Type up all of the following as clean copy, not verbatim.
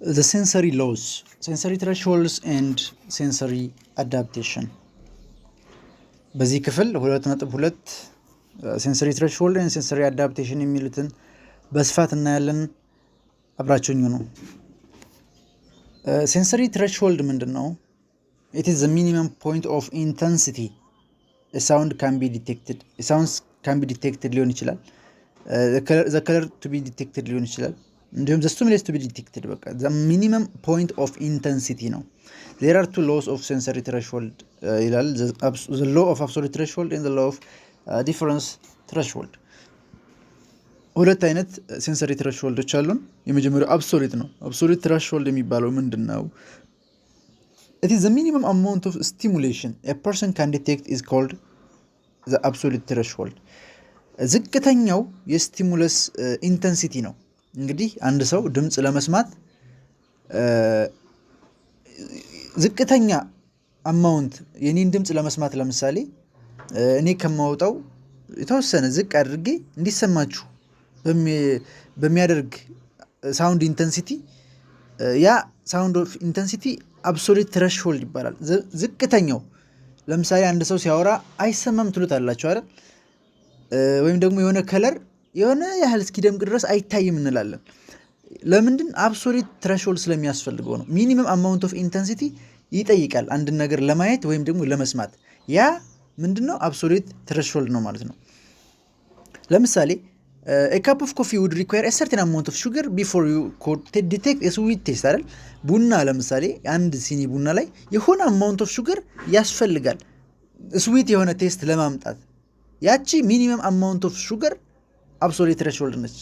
The sensory laws, sensory thresholds and sensory adaptation. በዚህ ክፍል 2.2 sensory threshold and sensory adaptation የሚሉትን በስፋት እናያለን። አብራችሁኝ ነው። sensory threshold ምንድነው? It is the minimum point of intensity a sound can be detected. A sound can be detected ሊሆን ይችላል። The color to be detected ሊሆን ይችላል። እንዲሁም the stimulus to be detected በቃ the minimum point of intensity ነው። There are two laws of sensory threshold ይላል the law of absolute threshold and the law of difference threshold። ሁለት አይነት ሴንሰሪ ትሬሽሆልዶች አሉን። የመጀመሪያው አብሶሉት ነው። አብሶሉት ትሬሽሆልድ የሚባለው ምንድነው? It is the minimum amount of stimulation a person can detect is called the absolute threshold። ዝቅተኛው የስቲሙለስ ኢንተንሲቲ ነው። እንግዲህ አንድ ሰው ድምጽ ለመስማት ዝቅተኛ አማውንት የኔን ድምጽ ለመስማት ለምሳሌ እኔ ከማውጣው የተወሰነ ዝቅ አድርጌ እንዲሰማችሁ በሚያደርግ ሳውንድ ኢንተንሲቲ ያ ሳውንድ ኦፍ ኢንተንሲቲ አብሶሉት ትሬሽሆልድ ይባላል። ዝቅተኛው ለምሳሌ አንድ ሰው ሲያወራ አይሰማም ትሉታላችሁ አይደል? ወይም ደግሞ የሆነ ከለር የሆነ ያህል እስኪደምቅ ድረስ አይታይም እንላለን። ለምንድን? አብሶሉት ትሬሽሆልድ ስለሚያስፈልገው ነው። ሚኒመም አማውንት ኦፍ ኢንተንሲቲ ይጠይቃል አንድን ነገር ለማየት ወይም ደግሞ ለመስማት። ያ ምንድነው? አብሶሉት ትሬሽሆልድ ነው ማለት ነው። ለምሳሌ a cup of coffee would require a certain amount of sugar before you could detect a sweet taste አይደል? ቡና ለምሳሌ አንድ ሲኒ ቡና ላይ የሆነ አማውንት ኦፍ ሹገር ያስፈልጋል ስዊት የሆነ ቴስት ለማምጣት። ያቺ ሚኒመም አማውንት ኦፍ ሹገር አብሶሉት ትሬሽሆልድ ነች።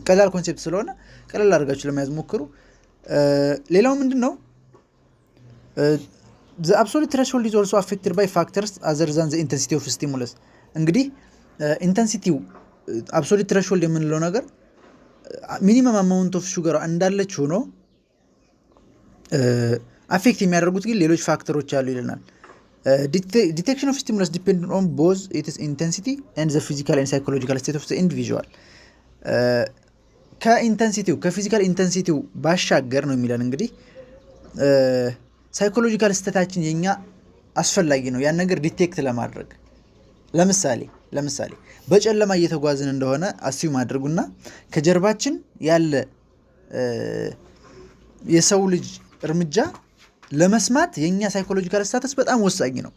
ቀላል ኮንሴፕት ስለሆነ ቀላል አድርጋችሁ ለመያዝ ሞክሩ። ሌላው ምንድነው? the absolute threshold is also affected by factors other than the intensity of stimulus። እንግዲህ ኢንተንሲቲው አብሶሉት ትሬሽሆልድ የምንለው ነገር ሚኒመም አማውንት ኦፍ ሹገር እንዳለች ሆኖ አፌክት የሚያደርጉት ግን ሌሎች ፋክተሮች አሉ ይለናል። ዲቴክሽን ኦፍ ስቲሙለስ ዲፔንድ ኦን ቦዝ ኢትስ ኢንተንሲቲ ኤንድ ዘ ፊዚካል ኤንድ ሳይኮሎጂካል ስቴት ኦፍ ዘ ኢንዲቪዥዋል። ከኢንተንሲቲው ከፊዚካል ኢንተንሲቲው ባሻገር ነው የሚለን። እንግዲህ ሳይኮሎጂካል ስቴታችን የኛ አስፈላጊ ነው ያን ነገር ዲቴክት ለማድረግ። ለምሳሌ በጨለማ እየተጓዝን እንደሆነ አስዩም አድርጉና ከጀርባችን ያለ የሰው ልጅ እርምጃ ለመስማት የኛ ሳይኮሎጂካል ስታተስ በጣም ወሳኝ ነው።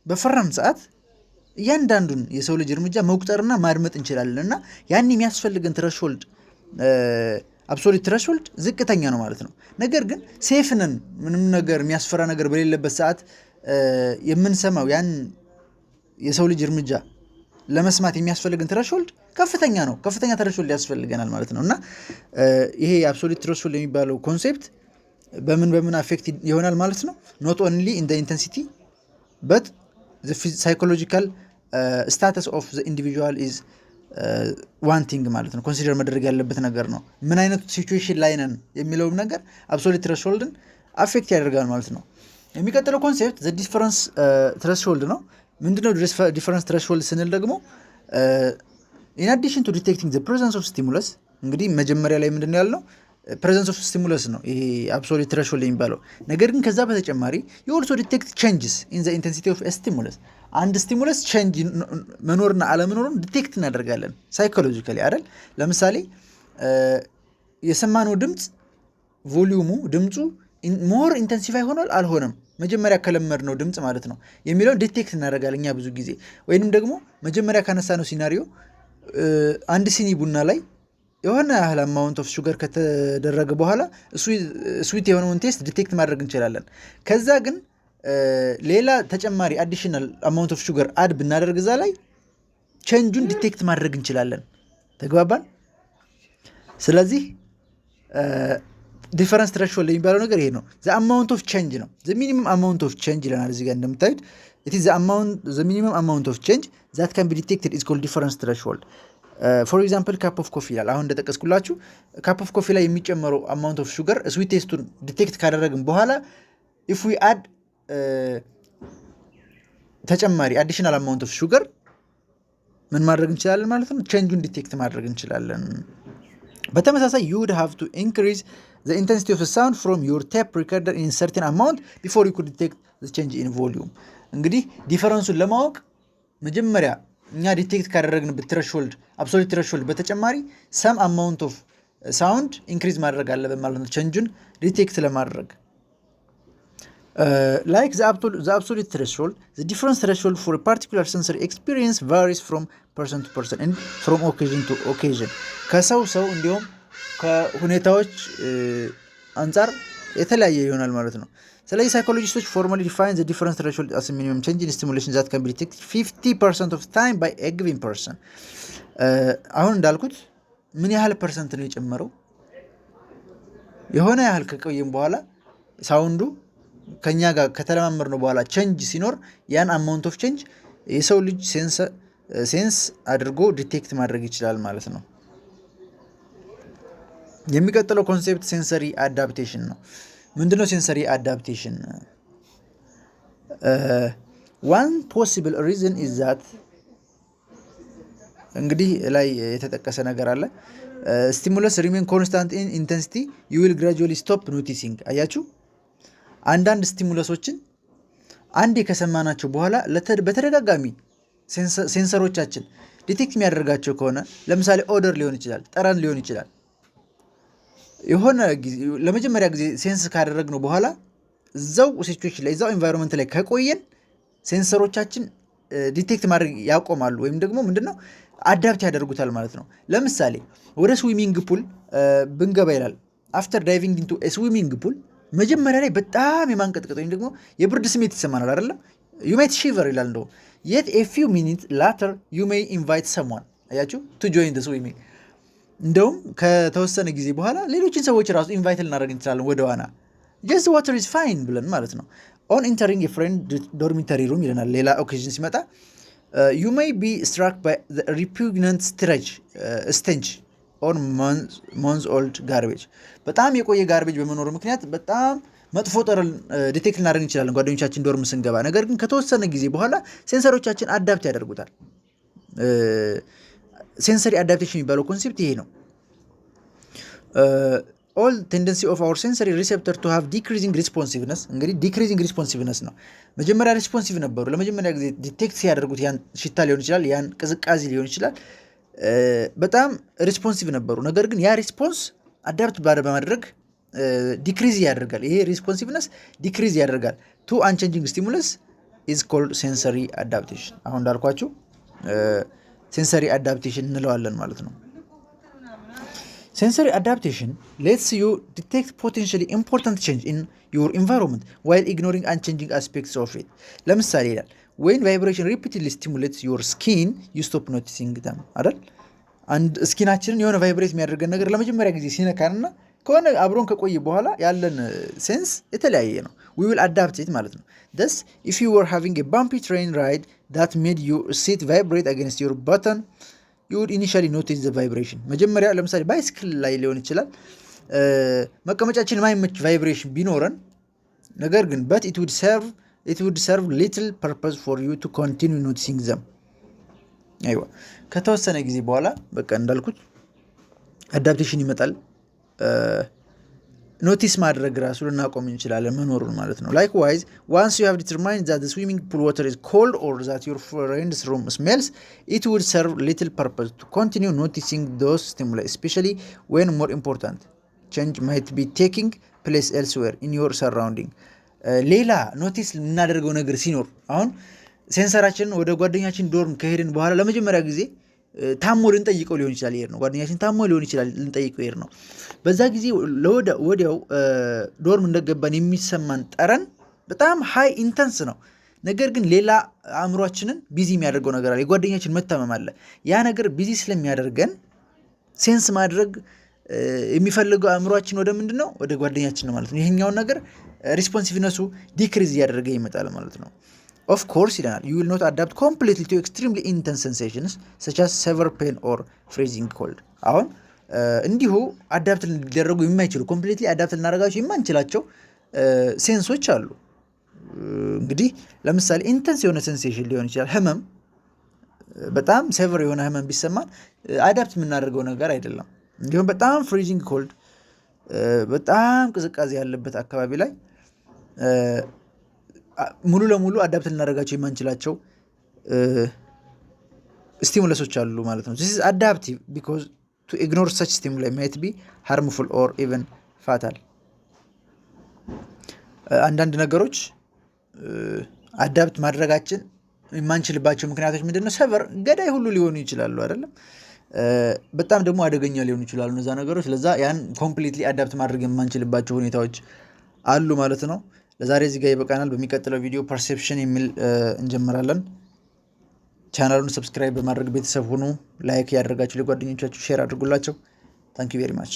በፈራን ሰዓት እያንዳንዱን የሰው ልጅ እርምጃ መቁጠርና ማድመጥ እንችላለን እና ያን የሚያስፈልገን ትሬሽሆልድ አብሶሉት ትሬሽሆልድ ዝቅተኛ ነው ማለት ነው። ነገር ግን ሴፍ ነን፣ ምንም ነገር የሚያስፈራ ነገር በሌለበት ሰዓት የምንሰማው ያን የሰው ልጅ እርምጃ ለመስማት የሚያስፈልገን ትሬሽሆልድ ከፍተኛ ነው። ከፍተኛ ትሬሽሆልድ ያስፈልገናል ማለት ነው እና ይሄ አብሶሉት ትሬሽሆልድ የሚባለው ኮንሴፕት በምን አፌክት ይሆናል ማለት ነው? ኖት ኦንሊ ኢን ዘ ኢንተንሲቲ በት ዘ ሳይኮሎጂካል ስታተስ ኦፍ ዘ ኢንዲቪጁዋል ኢዝ ዋን ቲንግ ማለት ነው። ኮንሲደር መደረግ ያለበት ነገር ነው። ምን አይነት ሲቹዌሽን ላይ ነን የሚለውም ነገር አብሶሉት ትሬሽሆልድን አፌክት ያደርጋል ማለት ነው። የሚቀጥለው ኮንሴፕት ዘ ዲፈረንስ ትሬሽሆልድ ነው። ምንድነው ዲፈረንስ ትሬሽሆልድ ስንል ደግሞ ኢን አዲሽን ቱ ዲቴክቲንግ ዘ ፕሬዘንስ ኦፍ ስቲሙለስ። እንግዲህ መጀመሪያ ላይ ምንድነው ያልነው? ፕሬዘንስ ኦፍ ስቲሙለስ ነው ይሄ አብሶሉት ትሬሽሆልድ የሚባለው ነገር። ግን ከዛ በተጨማሪ ዩ ኦልሶ ዲቴክት ቼንጅስ ኢን ዘ ኢንተንሲቲ ኦፍ ስቲሙለስ። አንድ ስቲሙለስ ቼንጅ መኖርና አለመኖሩን ዲቴክት እናደርጋለን ሳይኮሎጂካሊ አይደል? ለምሳሌ የሰማነው ድምፅ ቮሊዩሙ ድምፁ ሞር ኢንተንሲፋይ ሆኗል አልሆነም፣ መጀመሪያ ከለመድነው ድምፅ ማለት ነው የሚለውን ዲቴክት እናደርጋለን እኛ ብዙ ጊዜ። ወይንም ደግሞ መጀመሪያ ካነሳነው ሲናሪዮ አንድ ሲኒ ቡና ላይ የሆነ ያህል አማውንት ኦፍ ሹገር ከተደረገ በኋላ ስዊት የሆነውን ቴስት ዲቴክት ማድረግ እንችላለን። ከዛ ግን ሌላ ተጨማሪ አዲሽናል አማውንት ኦፍ ሹገር አድ ብናደርግ እዛ ላይ ቼንጁን ዲቴክት ማድረግ እንችላለን። ተግባባን? ስለዚህ ዲፈረንስ ትሬሽሆልድ የሚባለው ነገር ይሄ ነው። ዘ አማውንት ኦፍ ቼንጅ ነው። ዘ ሚኒመም አማውንት ኦፍ ቼንጅ ይለናል እዚህ ጋር እንደምታዩት። ኢት ኢዝ ዘ ሚኒመም አማውንት ኦፍ ቼንጅ ዛት ካን ቢ ዲቴክትድ ኢዝ ኮልድ ዲፈረንስ ትሬሽሆልድ። ፎር ኤግዛምፕል ካፕ ኦፍ ኮፊ ይላል። አሁን እንደጠቀስኩላችሁ ካፕ ኦፍ ኮፊ ላይ የሚጨመረው አማውንት ኦፍ ሹገር ስዊት ቴስቱን ዲቴክት ካደረግን በኋላ ኢፍ ዊ አድ ተጨማሪ አዲሽናል አማውንት ኦፍ ሹገር ምን ማድረግ እንችላለን ማለት ነው? ቼንጁን ዲቴክት ማድረግ እንችላለን። በተመሳሳይ you would have to increase the intensity of the sound from your tape recorder in a certain amount before you could detect the change in volume። እንግዲህ ዲፈረንሱን ለማወቅ መጀመሪያ እኛ ዲቴክት ካደረግንበት ትሬሽሆልድ አብሶሉት ትሬሽሆልድ በተጨማሪ some amount of sound increase ማድረግ አለብን ማለት ነው ቼንጁን ዲቴክት ለማድረግ። Like the absolute threshold, the difference threshold for a particular sensory experience varies from person to person and from occasion to occasion። ከሰው ሰው እንዲሁም ከሁኔታዎች አንጻር የተለያየ ይሆናል ማለት ነው። ስለዚህ ሳይኮሎጂስቶች formally define the difference threshold as a minimum change in stimulation that can be detected 50% of time by a given person። አሁን እንዳልኩት ምን ያህል ፐርሰንት ነው የጨመረው? የሆነ ያህል ከቆየም በኋላ ሳውንዱ ከኛ ጋር ከተለማመር ነው በኋላ ቼንጅ ሲኖር ያን አማውንት ኦፍ ቼንጅ የሰው ልጅ ሴንስ አድርጎ ዲቴክት ማድረግ ይችላል ማለት ነው። የሚቀጥለው ኮንሴፕት ሴንሰሪ አዳፕቴሽን ነው። ምንድነው ሴንሰሪ አዳፕቴሽን? one possible reason is that እንግዲህ ላይ የተጠቀሰ ነገር አለ stimulus remain constant in intensity you will gradually stop noticing። አያችሁ አንዳንድ ስቲሙለሶችን አንዴ ከሰማናቸው በኋላ በተደጋጋሚ ሴንሰሮቻችን ዲቴክት የሚያደርጋቸው ከሆነ ለምሳሌ ኦደር ሊሆን ይችላል፣ ጠረን ሊሆን ይችላል። የሆነ ጊዜ ለመጀመሪያ ጊዜ ሴንስ ካደረግነው በኋላ እዛው ሲቹዌሽን ላይ እዛው ኤንቫይሮንመንት ላይ ከቆየን ሴንሰሮቻችን ዲቴክት ማድረግ ያቆማሉ ወይም ደግሞ ምንድነው አዳፕት ያደርጉታል ማለት ነው። ለምሳሌ ወደ ስዊሚንግ ፑል ብንገባ ይላል አፍተር ዳይቪንግ ኢንቱ ኤ ስዊሚንግ ፑል መጀመሪያ ላይ በጣም የማንቀጥቀጥ ወይም ደግሞ የብርድ ስሜት ይሰማናል አይደለም? you might shiver ይላል እንደው yet a few minutes later you may invite someone አያችሁ to join the swimming። እንደውም ከተወሰነ ጊዜ በኋላ ሌሎችን ሰዎች ራሱ ኢንቫይት ልናደርግ እንችላለን ወደ ዋና just water is fine ብለን ማለት ነው። on entering a friend dormitory room ይለናል ሌላ ኦኬዥን ሲመጣ you may be struck by the repugnant stench on months old garbage። በጣም የቆየ ጋርቤጅ በመኖሩ ምክንያት በጣም መጥፎ ጠረን ዲቴክት ልናደርግ እንችላለን ጓደኞቻችን ዶርም ስንገባ። ነገር ግን ከተወሰነ ጊዜ በኋላ ሴንሰሮቻችን አዳፕት ያደርጉታል። ሴንሰሪ አዳፕቴሽን የሚባለው ኮንሴፕት ይሄ ነው። all tendency of our sensory receptor to have decreasing responsiveness። እንግዲህ decreasing responsiveness ነው። መጀመሪያ ሪስፖንሲቭ ነበሩ። ለመጀመሪያ ጊዜ ዲቴክት ሲያደርጉት ያን ሽታ ሊሆን ይችላል፣ ያን ቅዝቃዜ ሊሆን ይችላል፣ በጣም ሪስፖንሲቭ ነበሩ። ነገር ግን ያ ሪስፖንስ አዳፕት በማድረግ ዲክሪዝ ያደርጋል። ይሄ ሪስፖንሲቭነስ ዲክሪዝ ያደርጋል ቱ አንቼንጂንግ ስቲሙለስ ኢዝ ኮልድ ሴንሰሪ አዳፕቴሽን። አሁን እንዳልኳችሁ ሴንሰሪ አዳፕቴሽን እንለዋለን ማለት ነው። ሴንሰሪ አዳፕቴሽን ሌትስ ዩ ዲቴክት ፖቴንሻሊ ኢምፖርታንት ቼንጅ ኢን ዩር ኢንቫይሮንመንት ዋይል ኢግኖሪንግ አንቼንጂንግ አስፔክትስ ኦፍ ኢት። ለምሳሌ ይላል when vibration repeatedly stimulates your skin you stop noticing them አይደል? አንድ ስኪናችንን የሆነ ቫይብሬት የሚያደርገን ነገር ለመጀመሪያ ጊዜ ሲነካንና ከሆነ አብሮን ከቆየ በኋላ ያለን ሴንስ የተለያየ ነው። we will adapt it ማለት ነው። thus if you were having a bumpy train ride that made your seat vibrate against your button you would initially notice the vibration። መጀመሪያ ለምሳሌ ባይስክል ላይ ሊሆን ይችላል መቀመጫችን የማይመች ቫይብሬሽን ቢኖረን ነገር ግን but it would serve little purpose for you to continue noticing them። አይዋ ከተወሰነ ጊዜ በኋላ በቃ እንዳልኩት አዳፕቴሽን ይመጣል። ኖቲስ ማድረግ ራሱ ልናቆም እንችላለን መኖሩን ማለት ነው። likewise once you have determined that the swimming pool water is cold or that your friend's room smells it would serve little purpose to continue noticing those stimuli especially when more important change might be taking place elsewhere in your surrounding። ሌላ ኖቲስ የምናደርገው ነገር ሲኖር አሁን ሴንሰራችንን ወደ ጓደኛችን ዶርም ከሄድን በኋላ ለመጀመሪያ ጊዜ ታሞ ልንጠይቀው ሊሆን ይችላል ይሄር ነው ጓደኛችን ታሞ ሊሆን ይችላል ልንጠይቀው ይሄር ነው። በዛ ጊዜ ወዲያው ዶርም እንደገባን የሚሰማን ጠረን በጣም ሃይ ኢንተንስ ነው። ነገር ግን ሌላ አእምሯችንን ቢዚ የሚያደርገው ነገር አለ፣ የጓደኛችን መታመም አለ። ያ ነገር ቢዚ ስለሚያደርገን ሴንስ ማድረግ የሚፈልገው አእምሯችን ወደ ምንድን ነው ወደ ጓደኛችን ነው ማለት ነው። ይሄኛውን ነገር ሪስፖንሲቭነሱ ዲክሪዝ እያደረገ ይመጣል ማለት ነው። of course ይላል you will not adapt completely to extremely intense sensations such as severe pain or freezing cold። አሁን እንዲሁ አዳፕት ሊደረጉ የማይችሉ ኮምፕሊትሊ አዳፕት ልናደርጋቸው የማንችላቸው ሴንሶች አሉ። እንግዲህ ለምሳሌ ኢንተንስ የሆነ ሴንሴሽን ሊሆን ይችላል፣ ህመም በጣም ሴቨር የሆነ ህመም ቢሰማን አዳፕት የምናደርገው ነገር አይደለም። እንዲሁም በጣም ፍሪዚንግ ኮልድ በጣም ቅዝቃዜ ያለበት አካባቢ ላይ ሙሉ ለሙሉ አዳፕት ልናደርጋቸው የማንችላቸው ስቲሙለሶች አሉ ማለት ነው። ዚስ ኢዝ አዳፕቲቭ ቢኮዝ ቱ ኢግኖር ሰች ስቲሙላይ ማይት ቢ ሃርምፉል ኦር ኢቨን ፋታል። አንዳንድ ነገሮች አዳፕት ማድረጋችን የማንችልባቸው ምክንያቶች ምንድነው? ሰቨር ገዳይ ሁሉ ሊሆኑ ይችላሉ አይደለም። በጣም ደግሞ አደገኛ ሊሆኑ ይችላሉ እነዛ ነገሮች። ለዛ ያን ኮምፕሊትሊ አዳፕት ማድረግ የማንችልባቸው ሁኔታዎች አሉ ማለት ነው። ለዛሬ እዚህ ጋር ይበቃናል። በሚቀጥለው ቪዲዮ ፐርሴፕሽን የሚል እንጀምራለን። ቻናሉን ሰብስክራይብ በማድረግ ቤተሰብ ሁኑ። ላይክ ያደርጋችሁ ለጓደኞቻችሁ ሼር አድርጉላቸው። ታንክ ዩ ቬሪ ማች